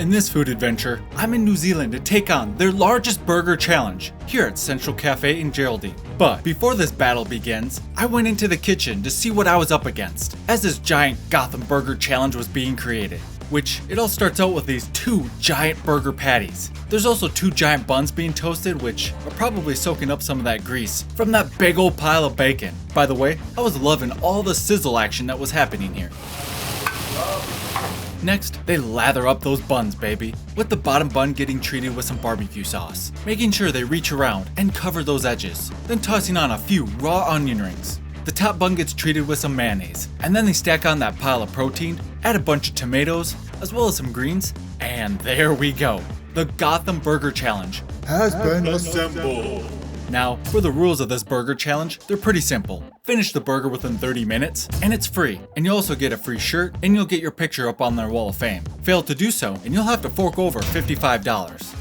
In this food adventure, I'm in New Zealand to take on their largest burger challenge here at Central Cafe in Geraldine. But before this battle begins, I went into the kitchen to see what I was up against as this giant Gotham burger challenge was being created. Which, it all starts out with these 2 giant burger patties. There's also 2 giant buns being toasted, which are probably soaking up some of that grease from that big old pile of bacon. By the way, I was loving all the sizzle action that was happening here. Next, they lather up those buns, baby, with the bottom bun getting treated with some barbecue sauce, making sure they reach around and cover those edges, then tossing on a few raw onion rings. The top bun gets treated with some mayonnaise, and then they stack on that pile of protein, add a bunch of tomatoes, as well as some greens, and there we go. The Gotham Burger Challenge has been assembled. Now, for the rules of this burger challenge, they're pretty simple. Finish the burger within 30 minutes, and it's free. And you'll also get a free shirt, and you'll get your picture up on their wall of fame. Fail to do so, and you'll have to fork over $55.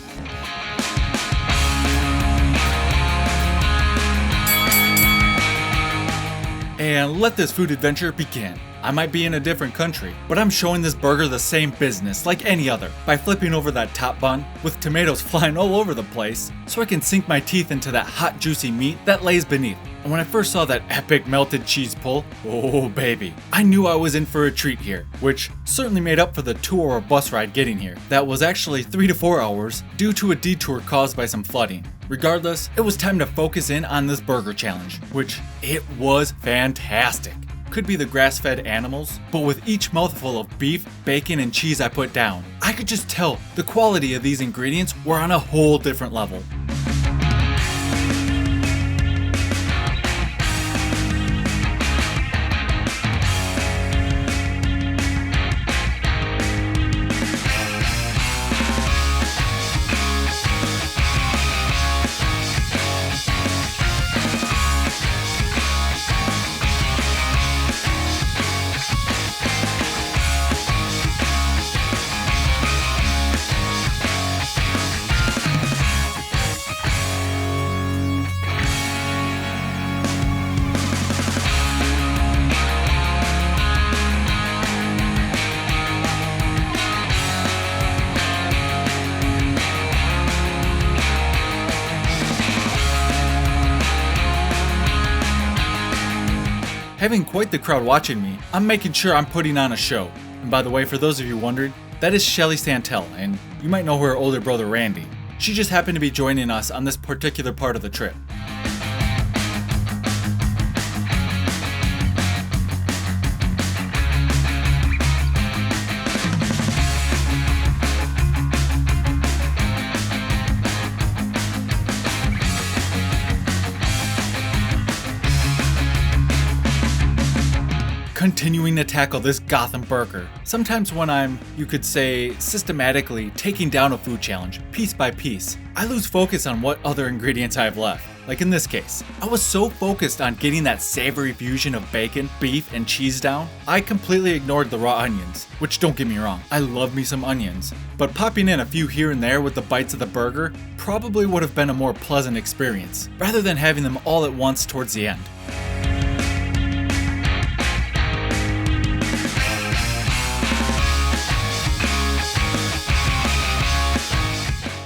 And let this food adventure begin. I might be in a different country, but I'm showing this burger the same business like any other by flipping over that top bun with tomatoes flying all over the place so I can sink my teeth into that hot juicy meat that lays beneath. And when I first saw that epic melted cheese pull, oh baby, I knew I was in for a treat here, which certainly made up for the 2-hour bus ride getting here. That was actually 3 to 4 hours due to a detour caused by some flooding. Regardless, it was time to focus in on this burger challenge, which it was fantastic. Could be the grass-fed animals, but with each mouthful of beef, bacon, and cheese I put down, I could just tell the quality of these ingredients were on a whole different level. Having quite the crowd watching me, I'm making sure I'm putting on a show. And by the way, for those of you wondering, that is Shelly Santel, and you might know her older brother Randy. She just happened to be joining us on this particular part of the trip. Continuing to tackle this Gotham burger. Sometimes when I'm, you could say, systematically taking down a food challenge, piece by piece, I lose focus on what other ingredients I have left. Like in this case, I was so focused on getting that savory fusion of bacon, beef, and cheese down, I completely ignored the raw onions. Which, don't get me wrong, I love me some onions. But popping in a few here and there with the bites of the burger probably would have been a more pleasant experience, rather than having them all at once towards the end.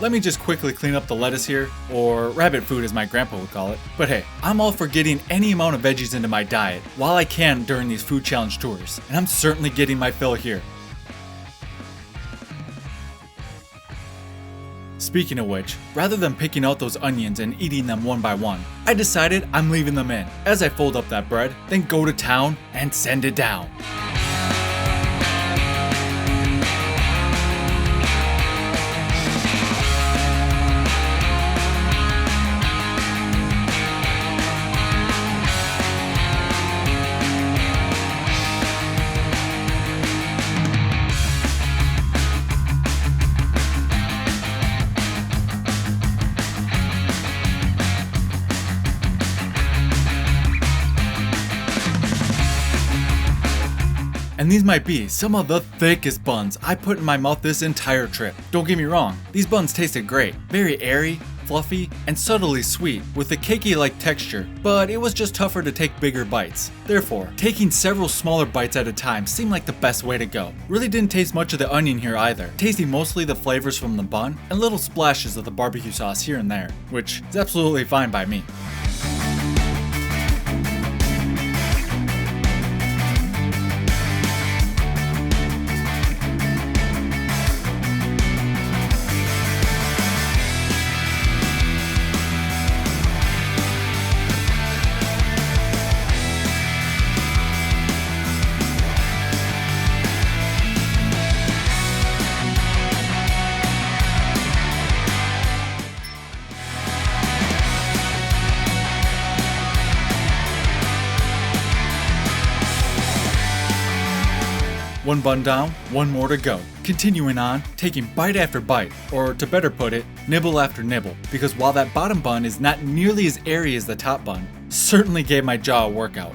Let me just quickly clean up the lettuce here, or rabbit food as my grandpa would call it. But hey, I'm all for getting any amount of veggies into my diet while I can during these food challenge tours, and I'm certainly getting my fill here. Speaking of which, rather than picking out those onions and eating them one by one, I decided I'm leaving them in as I fold up that bread, then go to town and send it down. And these might be some of the thickest buns I put in my mouth this entire trip. Don't get me wrong, these buns tasted great. Very airy, fluffy, and subtly sweet with a cakey-like texture, but it was just tougher to take bigger bites. Therefore, taking several smaller bites at a time seemed like the best way to go. Really didn't taste much of the onion here either, tasting mostly the flavors from the bun and little splashes of the barbecue sauce here and there, which is absolutely fine by me. One bun down, one more to go. Continuing on, taking bite after bite, or to better put it, nibble after nibble, because while that bottom bun is not nearly as airy as the top bun, certainly gave my jaw a workout.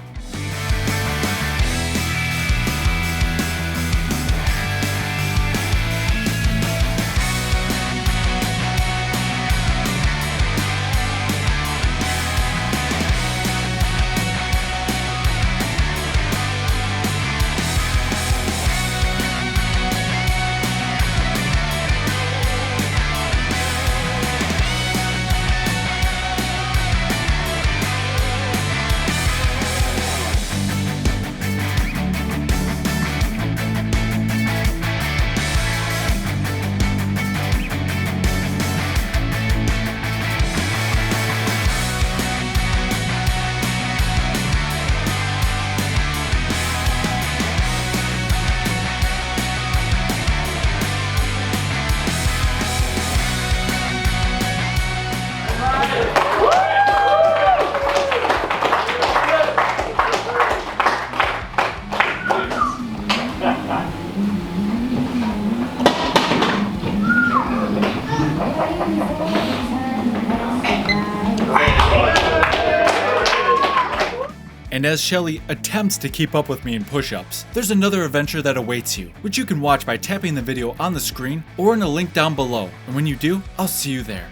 And as Shelly attempts to keep up with me in push-ups, there's another adventure that awaits you, which you can watch by tapping the video on the screen or in a link down below. And when you do, I'll see you there.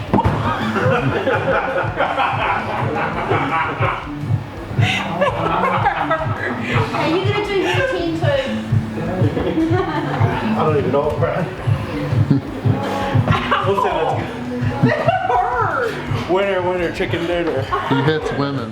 Are you gonna do your routine too? I don't even know, Brad. We'll say that's good. Winner, winner, chicken dinner. He hits women.